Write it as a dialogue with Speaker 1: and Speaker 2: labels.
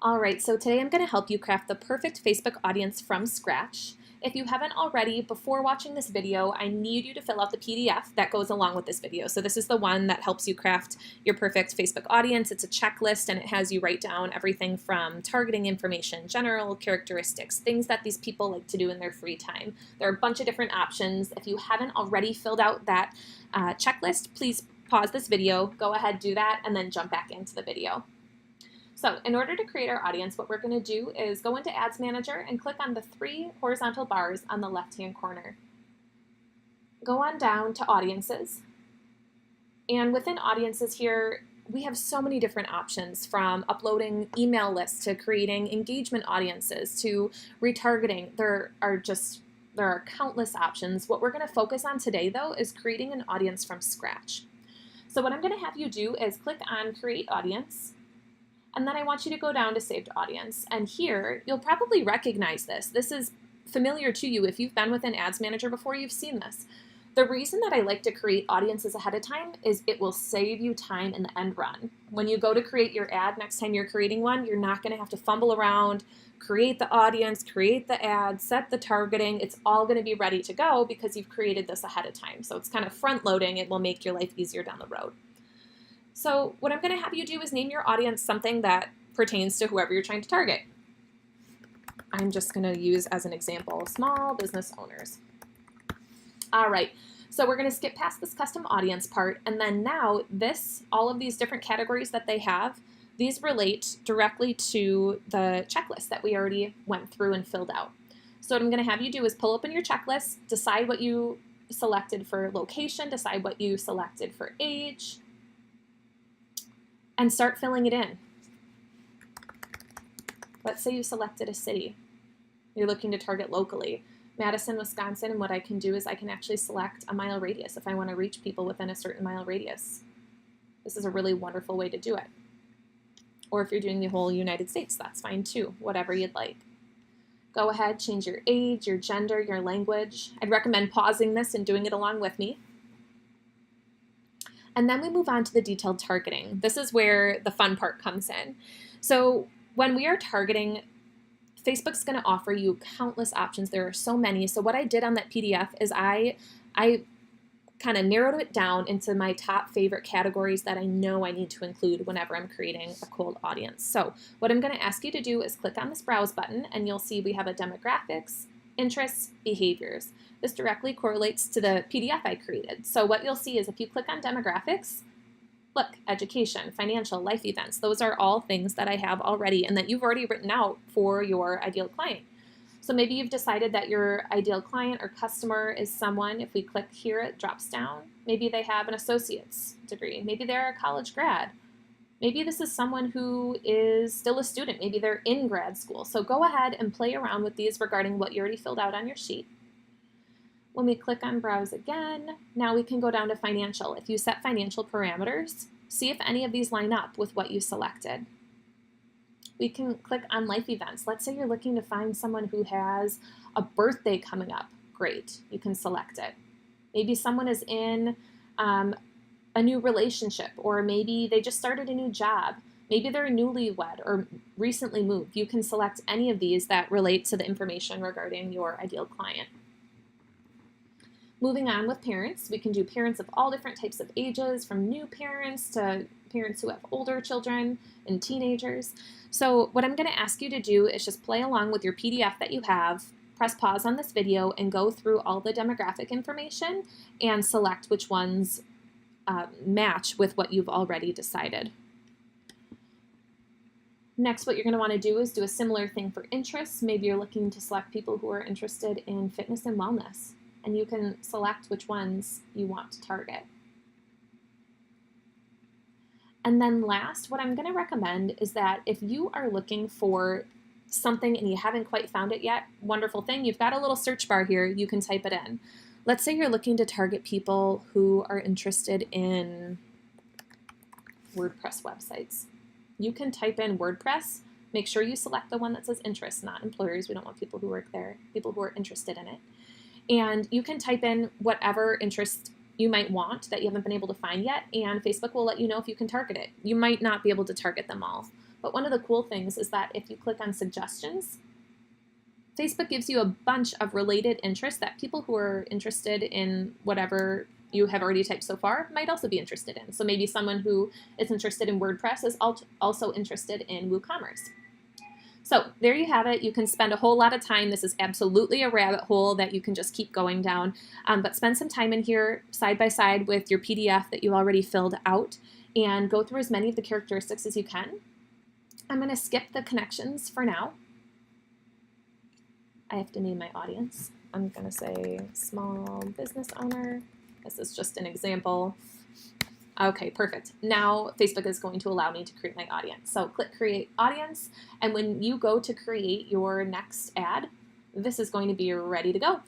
Speaker 1: All right, so today I'm going to help you craft the perfect Facebook audience from scratch. If you haven't already, before watching this video, I need you to fill out the PDF that goes along with this video. So this is the one that helps you craft your perfect Facebook audience. It's a checklist and it has you write down everything from targeting information, general characteristics, things that these people like to do in their free time. There are a bunch of different options. If you haven't already filled out that checklist, please pause this video, go ahead, do that, and then jump back into the video. So in order to create our audience, what we're going to do is go into Ads Manager and click on the three horizontal bars on the left-hand corner. Go on down to Audiences. And within Audiences here, we have so many different options, from uploading email lists to creating engagement audiences to retargeting. There are countless options. What we're going to focus on today, though, is creating an audience from scratch. So what I'm going to have you do is click on Create Audience. And then I want you to go down to Saved Audience. And here, you'll probably recognize this. This is familiar to you. If you've been within Ads Manager before, you've seen this. The reason that I like to create audiences ahead of time is it will save you time in the end run. When you go to create your ad, next time you're creating one, you're not going to have to fumble around, create the audience, create the ad, set the targeting. It's all going to be ready to go because you've created this ahead of time. So it's kind of front loading. It will make your life easier down the road. So what I'm going to have you do is name your audience something that pertains to whoever you're trying to target. I'm just going to use as an example, small business owners. All right, so we're going to skip past this custom audience part, and then now all of these different categories that they have, these relate directly to the checklist that we already went through and filled out. So what I'm going to have you do is pull open your checklist, decide what you selected for location, decide what you selected for age, and start filling it in. Let's say you selected a city. You're looking to target locally. Madison, Wisconsin, and what I can do is I can actually select a mile radius if I want to reach people within a certain mile radius. This is a really wonderful way to do it. Or if you're doing the whole United States, that's fine too, whatever you'd like. Go ahead, change your age, your gender, your language. I'd recommend pausing this and doing it along with me. And then we move on to the detailed targeting. This is where the fun part comes in. So when we are targeting, Facebook's going to offer you countless options. There are so many. So what I did on that PDF is I kind of narrowed it down into my top favorite categories that I know I need to include whenever I'm creating a cold audience. So what I'm going to ask you to do is click on this Browse button, and you'll see we have a demographics, interests, behaviors. This directly correlates to the PDF I created. So what you'll see is if you click on demographics, look, education, financial, life events, those are all things that I have already and that you've already written out for your ideal client. So maybe you've decided that your ideal client or customer is someone, if we click here, it drops down. Maybe they have an associate's degree. Maybe they're a college grad. Maybe this is someone who is still a student. Maybe they're in grad school. So go ahead and play around with these regarding what you already filled out on your sheet. When we click on Browse again, now we can go down to financial. If you set financial parameters, see if any of these line up with what you selected. We can click on life events. Let's say you're looking to find someone who has a birthday coming up. Great, you can select it. Maybe someone is in a new relationship, or maybe they just started a new job. Maybe they're newlywed or recently moved. You can select any of these that relate to the information regarding your ideal client. Moving on with parents, we can do parents of all different types of ages, from new parents to parents who have older children and teenagers. So what I'm going to ask you to do is just play along with your PDF that you have, press pause on this video, and go through all the demographic information and select which ones match with what you've already decided. Next, what you're going to want to do is do a similar thing for interests. Maybe you're looking to select people who are interested in fitness and wellness, and you can select which ones you want to target. And then last, what I'm going to recommend is that if you are looking for something and you haven't quite found it yet, wonderful thing, you've got a little search bar here, you can type it in. Let's say you're looking to target people who are interested in WordPress websites. You can type in WordPress, make sure you select the one that says interests, not employers. We don't want people who work there, people who are interested in it. And you can type in whatever interest you might want that you haven't been able to find yet, and Facebook will let you know if you can target it. You might not be able to target them all, But one of the cool things is that if you click on suggestions, Facebook gives you a bunch of related interests that people who are interested in whatever you have already typed so far might also be interested in. So maybe someone who is interested in WordPress is also interested in WooCommerce. So there you have it. You can spend a whole lot of time. This is absolutely a rabbit hole that you can just keep going down, but spend some time in here side by side with your PDF that you already filled out and go through as many of the characteristics as you can. I'm going to skip the connections for now. I have to name my audience. I'm going to say small business owner. This is just an example. Okay, perfect. Now Facebook is going to allow me to create my audience. So click Create Audience, and when you go to create your next ad, this is going to be ready to go.